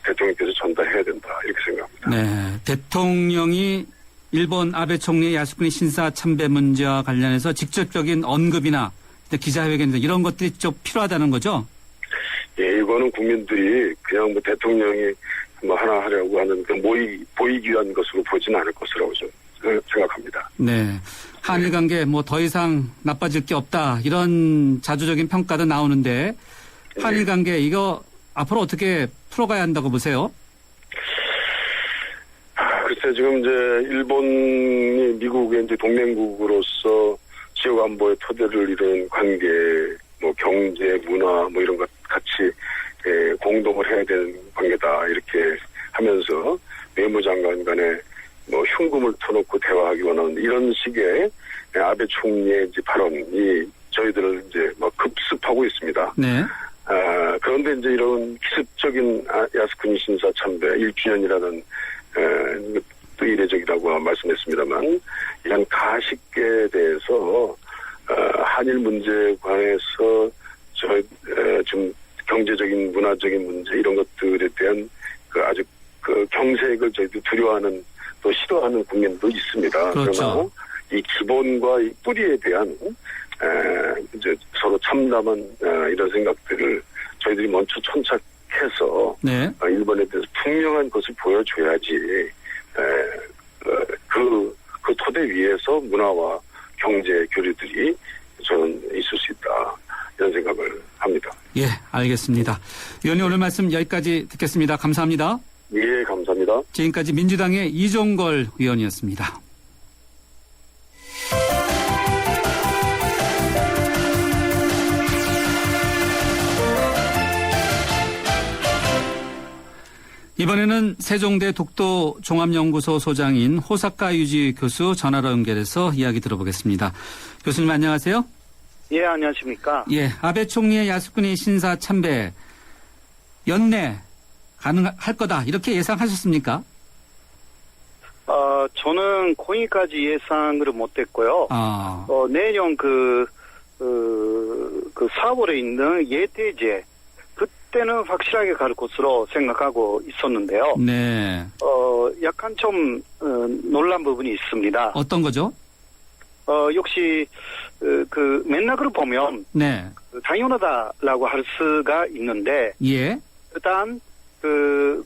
대통령께서 전달해야 된다 이렇게 생각합니다. 네, 대통령이 일본 아베 총리의 야스쿠니 신사 참배 문제와 관련해서 직접적인 언급이나 기자회견 이런 것들이 좀 필요하다는 거죠? 예, 이거는 국민들이 그냥 뭐 대통령이 뭐 하나 하려고 하는 그 보이기 위한 것으로 보지는 않을 것이라고 저는 생각합니다. 네. 한일 관계 뭐 더 이상 나빠질 게 없다 이런 자주적인 평가도 나오는데 한일 관계 이거 앞으로 어떻게 풀어가야 한다고 보세요? 글쎄 지금 이제 일본이 미국의 이제 동맹국으로서 지역 안보의 토대를 이룬 관계, 뭐 경제, 문화 뭐 이런 것 같이 공동을 해야 되는 관계다 이렇게 하면서 외무장관 간에 뭐 흉금을 터놓고 대화하기 원하는 이런 식의 아베 총리의 이제 발언이 저희들을 이제 막 급습하고 있습니다. 네. 그런데 이제 이런 기습적인 야스쿠니 신사 참배 1주년이라는 또 이례적이라고 말씀했습니다만 이런 가식에 대해서 한일 문제에 관해서 좀 경제적인 문화적인 문제 이런 것들에 대한 그 아주 그 경색을 저희도 두려워하는 또 싫어하는 국민도 있습니다. 그렇죠. 그러나 이 기본과 이 뿌리에 대한 이제 서로 참담한 이런 생각들을 저희들이 먼저 천착해서 일본에 대해서 분명한 것을 보여줘야지 그 토대 위에서 문화와 경제 교류들이 저는 있을 수 있다 이런 생각을 합니다. 예, 알겠습니다. 위원님 오늘 말씀 여기까지 듣겠습니다. 감사합니다. 예, 감사합니다. 지금까지 민주당의 이종걸 의원이었습니다. 이번에는 세종대 독도 종합연구소 소장인 호사카 유지 교수 전화로 연결해서 이야기 들어보겠습니다. 교수님 안녕하세요. 예, 안녕하십니까. 예, 아베 총리의 야스쿠니 신사 참배 연내 가능할 거다 이렇게 예상하셨습니까? 저는 거기까지 예상을 못했고요. 내년 그 4월에 있는 예대제 그때는 확실하게 갈 것으로 생각하고 있었는데요. 네. 약간 좀 놀란 부분이 있습니다. 어떤 거죠? 역시 그 맥락으로 보면 당연하다라고 할 수가 있는데 일단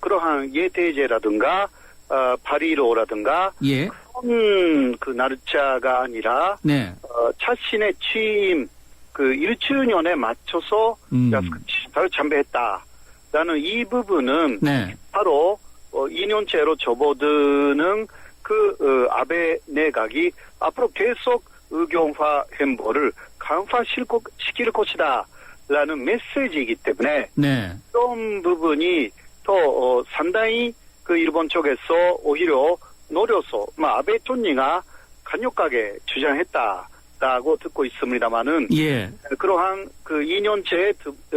그러한 예대제라든가 8.15라든가 그런 이번 그 날짜가 아니라 네. 자신의 취임 그 1주년에 맞춰서 야스쿠니 신사를 참배했다라는 이 부분은 네. 바로 2년째로 접어드는 그 아베 내각이 앞으로 계속 의경화 행보를 강화시킬 것이다 라는 메시지이기 때문에 네. 그런 부분이 또 상당히 그 일본 쪽에서 오히려 노려서 아베 총리가 강력하게 주장했다라고 듣고 있습니다만은 예. 그러한 그 2년째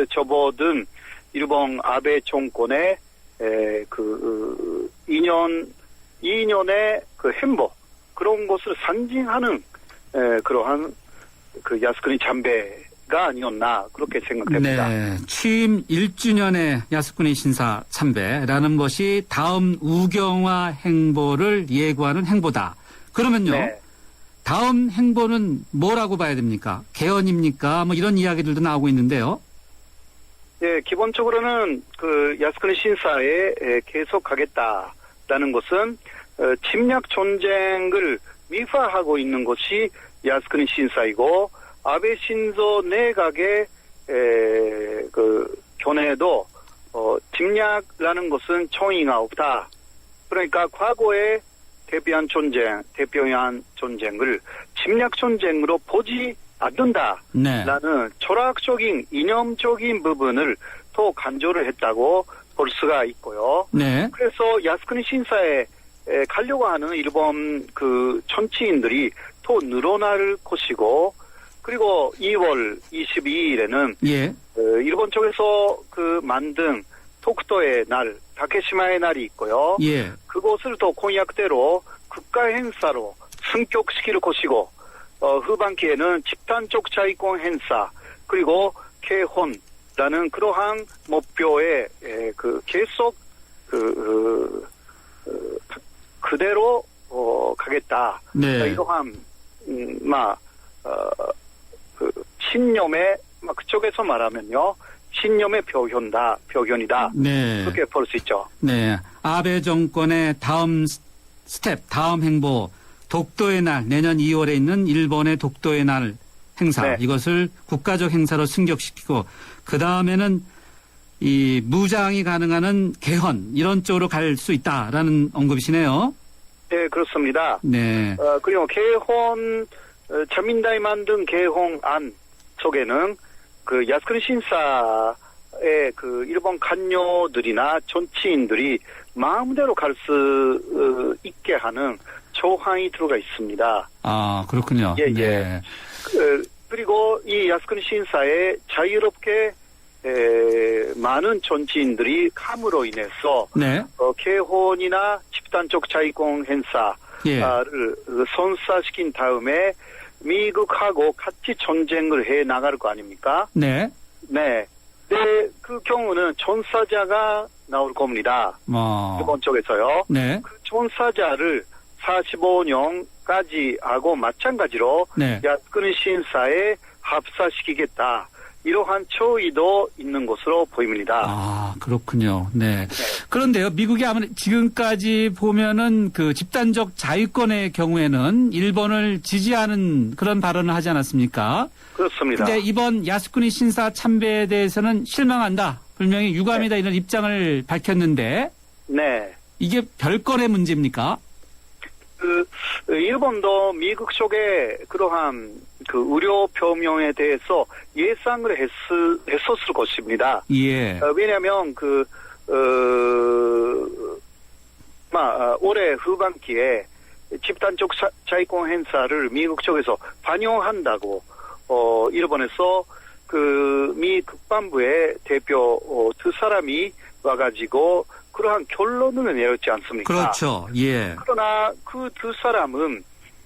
접어든 일본 아베 정권의 그 2년의 그 행보 그런 것을 상징하는 그러한 그 야스쿠니 참배가 아니었나 그렇게 생각됩니다. 네, 취임 1주년의 야스쿠니 신사 참배라는 것이 다음 우경화 행보를 예고하는 행보다. 그러면요. 네. 다음 행보는 뭐라고 봐야 됩니까? 개헌입니까? 뭐 이런 이야기들도 나오고 있는데요. 예, 기본적으로는 그 야스쿠니 신사에 계속하겠다라는 것은 침략 전쟁을 미화하고 있는 것이 야스쿠니 신사이고 아베 신조 내각의 그 견해도 침략이라는 것은 총의가 없다. 그러니까 과거에 대표한 전쟁을 침략 전쟁으로 보지 않는다라는 네. 철학적인 이념적인 부분을 더 강조를 했다고 볼 수가 있고요. 네. 그래서 야스쿠니 신사에 가려고 하는 일본 그 정치인들이 더 늘어날 것이고 그리고 2월 22일에는 예. 일본 쪽에서 그 만든 토쿠토의 날, 다케시마의 날이 있고요. 예. 그것을 또 공약대로 국가 행사로 승격시킬 것이고 후반기에는 집단적 자위권 행사 그리고 개헌라는 그러한 목표에 그 계속 그대로 가겠다. 네. 이러한 그 신념의 그쪽에서 말하면요. 신념의 표현이다. 네. 그렇게 볼 수 있죠. 네. 아베 정권의 다음 스텝, 다음 행보, 독도의 날, 내년 2월에 있는 일본의 독도의 날 행사, 네. 이것을 국가적 행사로 승격시키고, 그 다음에는 이 무장이 가능한 개헌, 이런 쪽으로 갈 수 있다라는 언급이시네요. 네, 그렇습니다. 네. 그리고 개헌, 자민당이 만든 개헌안 속에는 그 야스쿠니 신사의 그 일본 관료들이나 정치인들이 마음대로 갈 수 있게 하는 조항이 들어가 있습니다. 아, 그렇군요. 예, 네. 예. 그리고 이 야스쿠니 신사에 자유롭게 많은 정치인들이 감으로 인해서 네. 개헌이나 집단적 자위권 행사를 예. 선사시킨 다음에 미국하고 같이 전쟁을 해 나갈 거 아닙니까? 네. 네. 그 경우는 전사자가 나올 겁니다. 일본 쪽에서요. 네. 그 전사자를 45년까지 하고 마찬가지로 네. 야스쿠니 신사에 합사시키겠다. 이러한 초의도 있는 것으로 보입니다. 아, 그렇군요. 네. 그런데요, 미국이 아무래도 지금까지 보면은 그 집단적 자위권의 경우에는 일본을 지지하는 그런 발언을 하지 않았습니까? 그렇습니다. 근데 이번 야스쿠니 신사 참배에 대해서는 실망한다. 분명히 유감이다 이런 입장을 밝혔는데. 네. 이게 별건의 문제입니까? 일본도 미국 쪽에 그러한 그 우려 표명에 대해서 예상을 했었을 것입니다. 예. 왜냐하면 올해 후반기에 집단적 자위권 행사를 미국 쪽에서 반영한다고 일본에서 그 미 국방부의 대표 두 사람이 와가지고 그러한 결론을 내렸지 않습니까? 그렇죠. 예. 그러나 그 두 사람은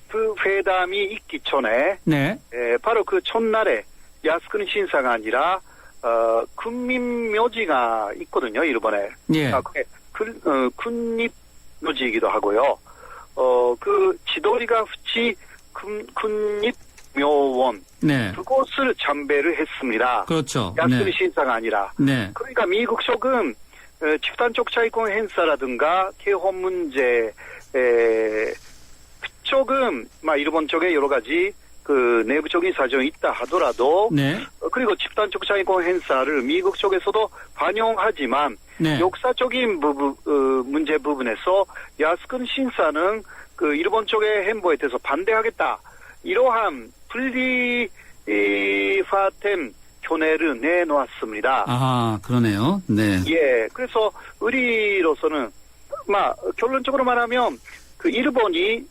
그 회담이 있기 전에 네. 바로 그 첫날에 야스쿠니 신사가 아니라 군민묘지가 있거든요, 일본에. 예. 그게 군립묘지이기도 하고요. 그 지도리가 후치 군립묘원. 네. 그곳을 참배를 했습니다. 그렇죠. 야스쿠니 네. 신사가 아니라. 네. 그러니까 미국 쪽은 집단적 자위권 행사라든가 개헌 문제 쪽은 일본 쪽에 여러 가지 그 내부적인 사정이 있다 하더라도 네. 그리고 집단적 차이공 행사를 미국 쪽에서도 반영하지만 네. 역사적인 문제 부분에서 야스쿠니 신사는 그 일본 쪽의 행보에 대해서 반대하겠다. 이러한 분리화된 견해를 내놓았습니다. 아, 그러네요. 네. 예, 그래서 우리로서는 결론적으로 말하면 그 일본이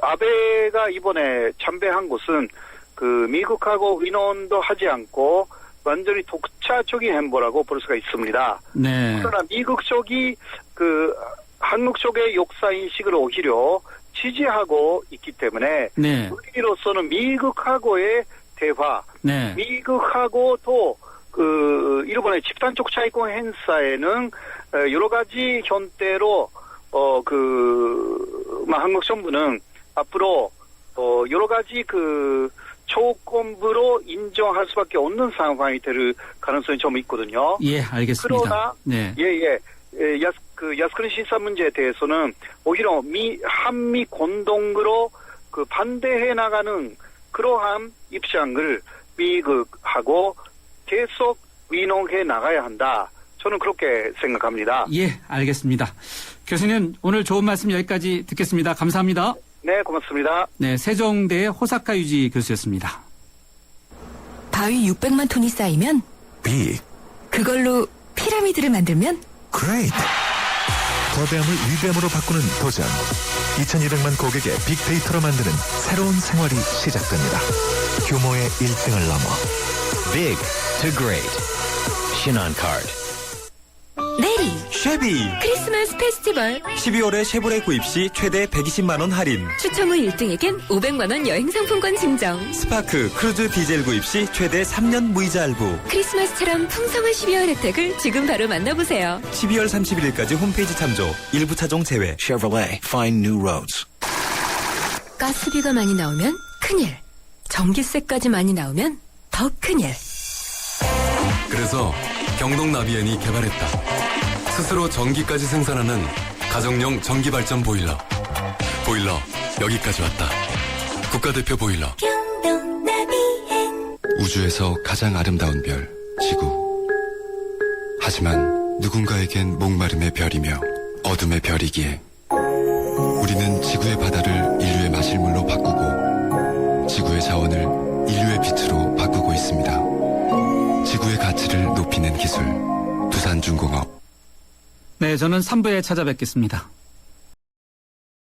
아베가 이번에 참배한 곳은 그 미국하고 의논도 하지 않고 완전히 독자적인 행보라고 볼 수가 있습니다. 네. 그러나 미국 쪽이 그 한국 쪽의 역사 인식을 오히려 지지하고 있기 때문에 네. 우리로서는 미국하고의 대화, 네. 미국하고 또 그 일본의 집단적 차이공 행사에는 여러 가지 형태로 한국 정부는 앞으로 여러 가지 그 조건부로 인정할 수밖에 없는 상황이 될 가능성이 좀 있거든요. 예, 알겠습니다. 그러나 네. 야스쿠니 신사 문제에 대해서는 오히려 한미 공동으로 그 반대해 나가는 그러한 입장을 미국하고 계속 의논해 나가야 한다. 저는 그렇게 생각합니다. 예, 알겠습니다. 교수님, 오늘 좋은 말씀 여기까지 듣겠습니다. 감사합니다. 네, 고맙습니다. 네, 세종대의 호사카 유지 교수였습니다. 바위 600만 톤이 쌓이면 Big. 그걸로 피라미드를 만들면 Great. 거대함을 위대함으로 바꾸는 도전. 2200만 고객의 빅데이터로 만드는 새로운 생활이 시작됩니다. 규모의 1등을 넘어. Big to great. 신한카드. 내리 쉐비. 크리스마스 페스티벌 12월에 쉐보레 구입 시 최대 120만원 할인. 추첨 후 1등에겐 500만원 여행 상품권 증정. 스파크 크루즈 디젤 구입 시 최대 3년 무이자 할부. 크리스마스처럼 풍성한 12월 혜택을 지금 바로 만나보세요. 12월 31일까지 홈페이지 참조. 일부 차종 제외. Chevrolet. Find new roads. 가스비가 많이 나오면 큰일. 전기세까지 많이 나오면 더 큰일. 그래서 경동나비엔이 개발했다. 스스로 전기까지 생산하는 가정용 전기발전 보일러. 보일러 여기까지 왔다. 국가대표 보일러. 우주에서 가장 아름다운 별, 지구. 하지만 누군가에겐 목마름의 별이며 어둠의 별이기에 우리는 지구의 바다를 인류의 마실물로 바꾸고 지구의 자원을 인류의 빛으로 바꾸고 있습니다. 지구의 가치를 높이는 기술, 두산중공업. 네, 저는 3부에 찾아뵙겠습니다.